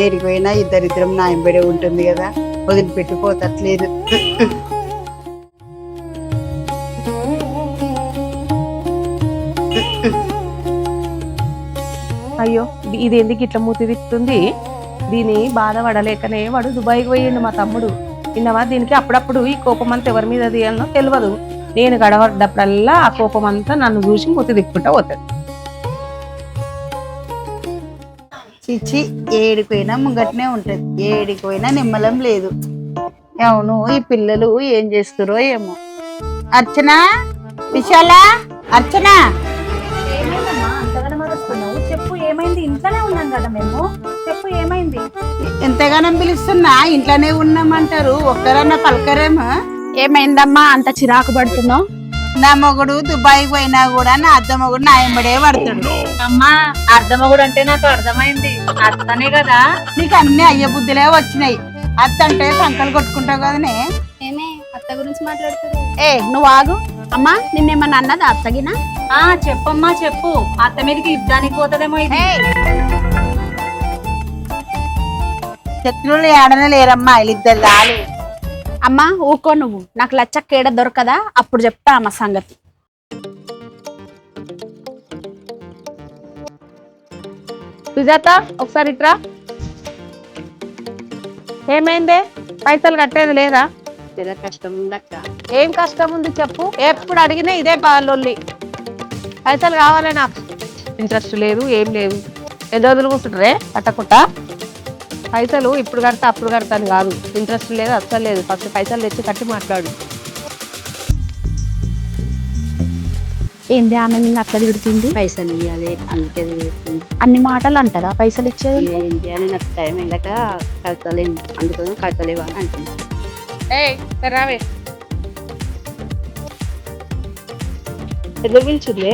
ఏరిపోయినా ఇద్దరిద్దరం నాయంబడే ఉంటుంది కదా, వదిలిపెట్టిపోతట్లేదు. అయ్యో ఇది ఎందుకు ఇట్లా మూతి తిప్పుతుంది? దీని బాధపడలేకనే వాడు దుబాయ్కి పోయిండు మా తమ్ముడు. విన్నావా? దీనికి అప్పుడప్పుడు ఈ కోపం అంతా ఎవరి మీద తీయాలనో తెలియదు. నేను గడవడ్డప్పుడల్లా ఆ కోపం అంతా నన్ను చూసి మూతి తిప్పుకుంటా పోతాడు. చిచ్చి, ఏడిపోయినా ముంగట్నే ఉంటది, ఏడిపోయినా నిమ్మలం లేదు. అవును, ఈ పిల్లలు ఏం చేస్తారో ఏమో. అర్చన, విశాల, అర్చన. ఏమైందమ్మా అంతగానో మరుస్తున్నావు? చెప్పు, ఏమైంది? ఇంట్లోనే ఉన్నాం కదా మేము. చెప్పు, ఏమైంది? ఎంతగానో పిలుస్తున్నా, ఇంట్లోనే ఉన్నామంటారు, ఒక్కరన్నా పలకరేమో. ఏమైందమ్మా అంత చిరాకు పడుతున్నావు? నా మొగుడు దుబాయ్కి పోయినా కూడా నా అద్ద మొగుడు నాయంబడే పడతాడు. అమ్మా, అర్థమగుడు అంటే నాకు అర్థమైంది, అర్థనే కదా. నీకు అన్ని అయ్య బుద్ధిలే వచ్చినాయి. అత్త అంటే సంకలు కొట్టుకుంటావు కదనే. ఏమే అత్త గురించి మాట్లాడుతారు? నువ్వు ఆగు. అమ్మా, నిన్నేమన్నా అన్నదా అత్తగినా? చెప్పమ్మా చెప్పు. అత్త మీదకి యుద్ధానికి పోతుందేమో ఇది. శత్రువులు ఏడనే లేరమ్మా, వీళ్ళిద్దరు రాలు. అమ్మా ఊకో నువ్వు. నాకు లచ్చక్కేడ దొరకదా, అప్పుడు చెప్తా అమ్మ సంగతి. సుజాత, ఒకసారి ఇట్రా. ఏమైందే? పైసలు కట్టేది లేదా? కష్టం ఉందక్క. ఏం కష్టం ఉంది చెప్పు. ఎప్పుడు అడిగినా ఇదే లొల్లి. పైసలు కావాలి నాకు. ఇంట్రెస్ట్ లేదు, ఏం లేదు. ఎన్ని రోజులు కూర్చుంటారే కట్టకుండా? పైసలు ఇప్పుడు కడతా అప్పుడు కడతాను కాదు. ఇంట్రెస్ట్ లేదు, అస్సలు లేదు. ఫస్ట్ పైసలు తెచ్చి కట్టి మాట్లాడు. ఏంది ఆమె నిన్ను అట్లా తిడుతుంది? పైసలు ఇవ్వాలి అందుకే అన్ని మాటలు అంటారా పైసలు ఇచ్చేది? ఏం చేయాలి, నాకు టైం వెళ్ళక కడతలేను, అందుకోసం కడతలేవా అని అంటుంది. రావే. ఎందుకు పిలిచింది?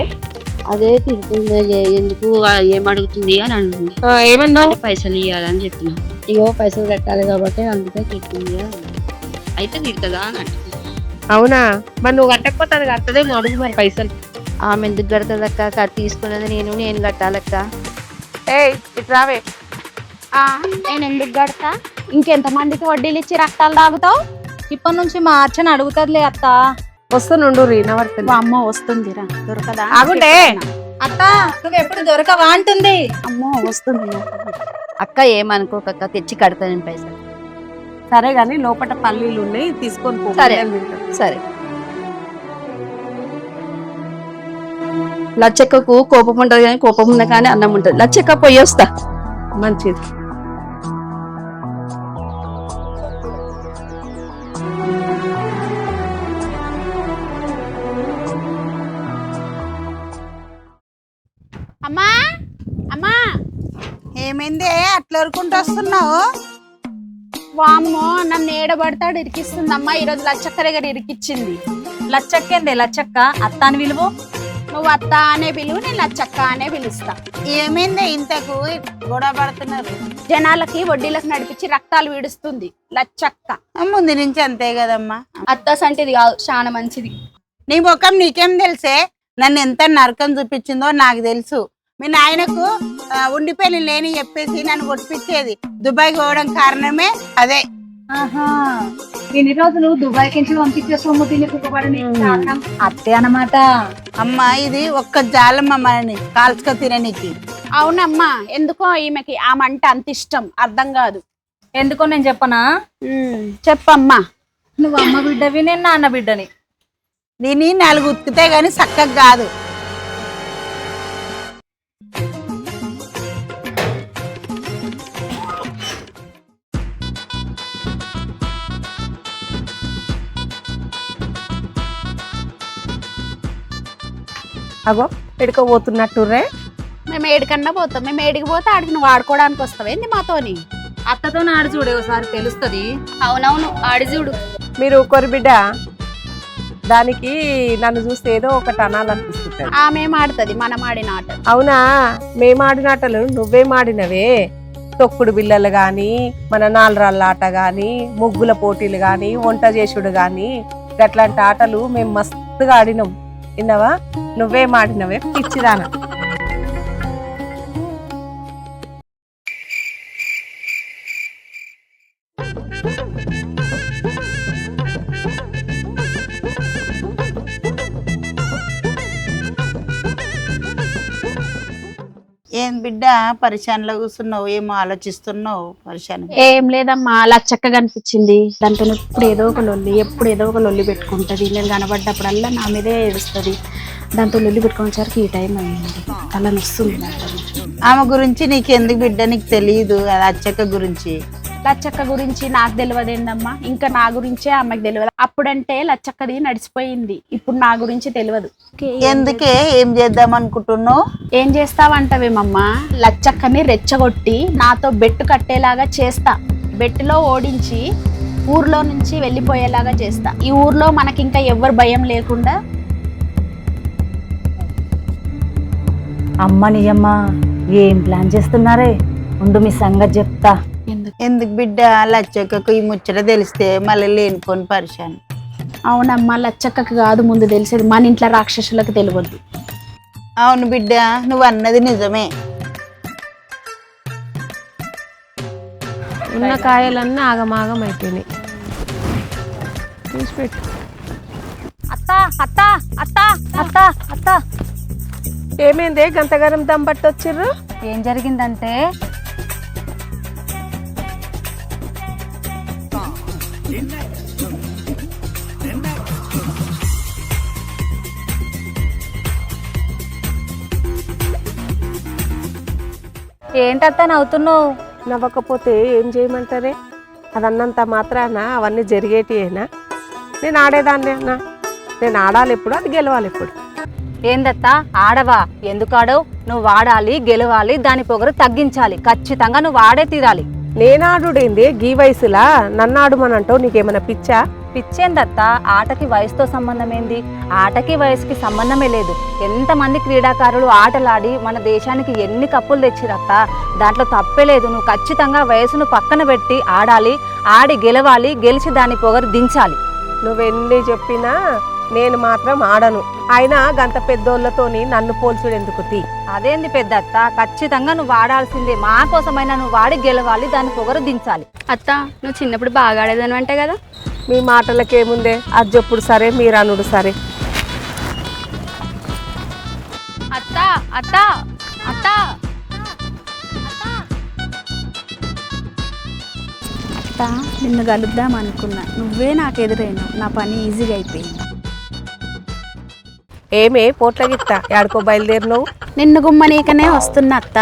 అదే తిరుగుతుంది, ఎందుకు ఏం అడుగుతుంది అని అంటుంది. ఏమన్నావు? పైసలు ఇవ్వాలని చెప్పిన. ఇగో పైసలు కట్టాలి కాబట్టి అందుకే తిరుగుతుంది. అయితే తిరుగుతుందా అని అంటుంది. అవునా? మరి నువ్వు కట్టకపోతే అది కట్టదేమో, అడుగు మరి పైసలు. ఆమె ఎందుకు కడతదక్క? తీసుకున్నది నేను కట్టాలక్క. ఇటు రావే. నేను ఎందుకు కడతా? ఇంకెంత మందికి వడ్డీలు ఇచ్చి రక్తాలు తాగుతావు? ఇప్పటి నుంచి మా అర్చన అడుగుతుందిలే అత్త. వస్తుండు రీనవర్తుంది. అమ్మ వస్తుందిరా, దొరకదా? ఆగుంటే అత్త నువ్వు ఎప్పుడు దొరకవా అంటుంది. అమ్మో వస్తుంది. అక్క ఏమనుకోకక్క, తెచ్చి కడతా నేను పైసలు. సరే గాని లోపల పల్లీలు ఉన్నాయి, తీసుకొని పో. సరే సరే. లచ్చక్కకు కోపం ఉంటది కానీ కోపం ఉన్న కానీ అన్నం ఉంటది. లచ్చక్క పోయి వస్తా. మంచిది. అమ్మా, అమ్మా. ఏమైంది అట్లా వరకుంటూ వస్తున్నావు? వామ్మో, నన్ను ఏడబడతాడు ఇరికిస్తుందమ్మా. ఈరోజు లచ్చక్క దగ్గర ఇరికిచ్చింది. లచ్చక్కేందే లచ్చక్క, అత్త అని విలువ. నువ్వు అత్త అనే పిలువు, నేను లచ్చక్క అనే పిలుస్తా. ఏమైంది ఇంతకు గొడవ పడుతున్నారు? జనాలకి వడ్డీలకు నడిపించి రక్తాలు వీడుస్తుంది లచ్చక్క. ముందు నుంచి అంతే కదమ్మా. అత్త సంటిది కాదు, చాలా మంచిది. నీ ముఖం నీకేం తెలుసే? నన్ను ఎంత నరకం చూపించిందో నాకు తెలుసు. మీ నాయనకు ఉండిపోయి లేని చెప్పేసి నన్ను కొట్టిపించేది. దుబాయ్కి పోవడం కారణమే అదే. ఇన్ని రోజులు దుబాయ్ నుంచి పంపించే సొమ్ము తిని కుక్కబడి అత్తే అన్నమాట. అమ్మా, ఇది ఒక్క జాలమ్మ మనని కాల్చుక తిననికి. అవునమ్మా, ఎందుకో ఈమెకి ఆ మంట అంత ఇష్టం, అర్థం కాదు. ఎందుకో నేను చెప్పనా? చెప్పమ్మా. నువ్వు అమ్మ బిడ్డవి, నేను నాన్న బిడ్డని. దీన్ని 4 ఉతికితే గాని చక్కగా కాదు. అగో ఎడుకోబోతున్నట్టు రే. మేము ఏడికన్నా పోతాం. మేము ఏడికి పోతే ఆడికి నువ్వు ఆడుకోవడానికి వస్తావు ఏంది మాతోని? అత్తతో ఆడి చూడు, ఒకసారి తెలుస్తుంది. అవునవును, ఆడి చూడు. మీరు ఒకరి బిడ్డ, దానికి నన్ను చూస్తే ఏదో ఒకటి అనాలనిపిస్తుంది. ఆమె ఆడుతుంది, మనం ఆడిన ఆట. అవునా? మేము ఆడిన ఆటలు నువ్వేం ఆడినవే? తొక్కుడు బిల్లలు గాని, మన 4 రాళ్ళ ఆట గాని, ముగ్గుల పోటీలు గాని, వంట చేసుడు గాని, అట్లాంటి ఆటలు మేము మస్తుగా ఆడినాం. విన్నావా? నువ్వేం ఆడినవే పిచ్చిదానా? ఏం బిడ్డ పరిశానలో కూర్చున్నావు, ఏమో ఆలోచిస్తున్నావు పరిశాన? ఏం లేదమ్మా, అలా చక్కగా అనిపించింది. దాంతో ఎప్పుడు ఏదో ఒక లొల్లి పెట్టుకుంటది. నేను కనబడ్డప్పుడల్లా నా మీదే ఏడుస్తుంది. దాంతో లొల్లి పెట్టుకునేసరికి ఈ టైం అయింది. అలా నొస్తుంది నాకు. ఆమె గురించి నీకెందుకు బిడ్డ, నీకు తెలియదు అది అచ్చక్క గురించి. లచ్చక్క గురించి నాకు తెలియదు ఏందమ్మా, ఇంకా నా గురించే అమ్మకి తెలియదు. అప్పుడంటే లచ్చక్కది నడిచిపోయింది, ఇప్పుడు నా గురించి తెలియదు. ఎందుకే, ఏం చేద్దాం అనుకుంటున్నావు? ఏం చేస్తావంటవేమమ్మా, లచ్చక్కని రెచ్చగొట్టి నాతో బెట్టు కట్టేలాగా చేస్తా. బెట్టులో ఓడించి ఊర్లో నుంచి వెళ్ళిపోయేలాగా చేస్తా. ఈ ఊర్లో మనకి ఇంకా ఎవ్వరు భయం లేకుండా. అమ్మ నిజమ్మా, ఏం ప్లాన్ చేస్తున్నారే? ఉండు మీ సంగతి చెప్తా. ఎందుకు బిడ్డ, లచ్చక్కకు ఈ ముచ్చట తెలిస్తే మళ్ళీ లేనిపోని పరిశాన్. అవునమ్మా, లచ్చక్కకి కాదు ముందు తెలిసేది, మన ఇంట్లో రాక్షసులకు తెలియదు. అవును బిడ్డ, నువ్వు అన్నది నిజమే. ఉన్న కాయలన్నీ ఆగమాగం అయిపోయినాయి. చూసిపెట్టు. అత్త అత్త అత్త అత్త అత్త, ఏమైంది గంతగానం దమ్ పట్టి వచ్చిర్రు? ఏం జరిగిందంటే ఏంటత్తా నవ్వుతున్నావు? నవ్వకపోతే ఏం చేయమంటారే? అది అన్నంత మాత్రాన అవన్నీ జరిగేటియేనా? నేను ఆడేదాన్ని అన్నా, నేను ఆడాలి ఎప్పుడు, అది గెలవాలి ఎప్పుడు. ఏందత్తా ఆడవా? ఎందుకు ఆడవు? నువ్వు ఆడాలి, గెలవాలి, దాని పొగరు తగ్గించాలి. ఖచ్చితంగా నువ్వు ఆడే తీరాలి. నేనాడుడేంది గీ వయసులా? నన్ను ఆడుమనంటావు? నీకేమైనా పిచ్చా? పిచ్చేందత్తా, ఆటకి వయసుతో సంబంధం ఏంది? ఆటకి వయసుకి సంబంధమే లేదు. ఎంతమంది క్రీడాకారులు ఆటలాడి మన దేశానికి ఎన్ని కప్పులు తెచ్చిరత్తా, దాంట్లో తప్పే లేదు. నువ్వు ఖచ్చితంగా వయసును పక్కన పెట్టి ఆడాలి, ఆడి గెలవాలి, గెలిచి దాని పొగరు దించాలి. నువ్వెన్ని చెప్పినా నేను మాత్రం ఆడను. అయినా గంత పెద్దోళ్ళతోని నన్ను పోల్చుడు ఎందుకు? తీ. అదేంది పెద్దత్త, ఖచ్చితంగా నువ్వు ఆడాల్సిందే. మా కోసమైనా నువ్వు ఆడి గెలవాలి, దాని పొగరు దించాలి. అత్త, నువ్వు చిన్నప్పుడు బాగా ఆడేదాని అంటే కదా. మీ మాటలకేముందే, అది చెప్పుడు సరే, మీరు అనుడు సరే. అత్త అత్త అత్త, అత్త నిన్ను కలుద్దాం అనుకున్నా, నువ్వే నాకు ఎదురైనావు. నా పని ఈజీగా అయిపోయింది. ఏమే పోట్ల గిత్త ఎక్కడికో బయలుదేరినావు? నిన్ను గుమ్మనీకనే వస్తున్నా అత్త.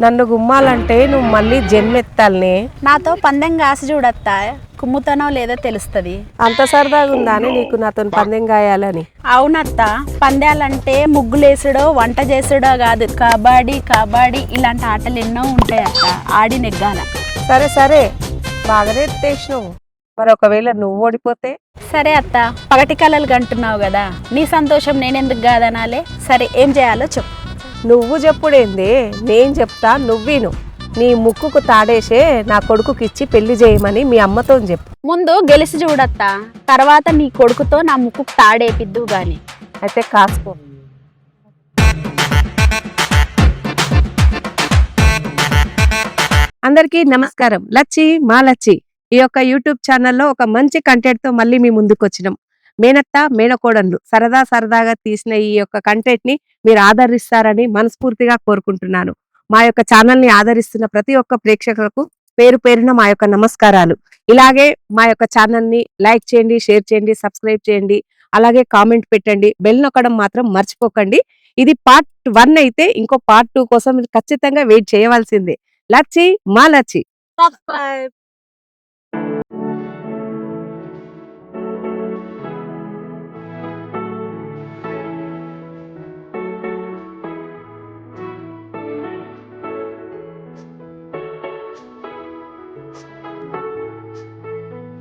నన్ను గుమ్మాలంటే నువ్వు మళ్ళీ జన్మెత్తాలనే. నాతో పందెం కాసి చూడత్తా, కుమ్ముతానో లేదో తెలుస్తుంది. అంత సరదాగా ఉందా అని నీకు నాతో పందెం గాయాలని? అవునత్త, పందాలంటే ముగ్గులేసుడో వంట చేసుడో కాదు, కబడ్డీ కబడ్డీ ఇలాంటి ఆటలు ఎన్నో ఉంటాయి అత్త, ఆడి నెగ్గాల. సరే సరే, బాగానే ఎత్తేసినావు. మరి ఒకవేళ నువ్వు ఓడిపోతే? సరే అత్త, పగటి కళలు కంటున్నావు కదా, నీ సంతోషం నేనెందుకు కాదనాలే. సరే ఏం చేయాలో చెప్పు. నువ్వు చెప్పుడేంది, నేను చెప్తా, నువ్వీను. నీ ముక్కుకు తాడేసే నా కొడుకుకి ఇచ్చి పెళ్లి చేయమని మీ అమ్మతో చెప్పు. ముందు గెలిచి చూడత్తా, తర్వాత నీ కొడుకుతో నా ముక్కుకు తాడేపిద్దు గాని. అయితే కాసుకో. అందరికీ నమస్కారం. లచ్చి మా లచ్చి ఈ యొక్క యూట్యూబ్ ఛానల్లో ఒక మంచి కంటెంట్ తో మళ్ళీ మీ ముందుకు వచ్చినాం. మేనత్త మేనకోడన్లు సరదా సరదాగా తీసిన ఈ యొక్క కంటెంట్ ని మీరు ఆదరిస్తారని మనస్ఫూర్తిగా కోరుకుంటున్నాను. మా యొక్క ఛానల్ ని ఆదరిస్తున్న ప్రతి ఒక్క ప్రేక్షకులకు పేరు పేరున మా యొక్క నమస్కారాలు. ఇలాగే మా యొక్క ఛానల్ ని లైక్ చేయండి, షేర్ చేయండి, సబ్స్క్రైబ్ చేయండి, అలాగే కామెంట్ పెట్టండి, బెల్ నొక్కడం మాత్రం మర్చిపోకండి. ఇది పార్ట్ 1 అయితే ఇంకో పార్ట్ 2 కోసం మీరు ఖచ్చితంగా వెయిట్ చేయవలసిందే. లచ్చి మా లచ్చి.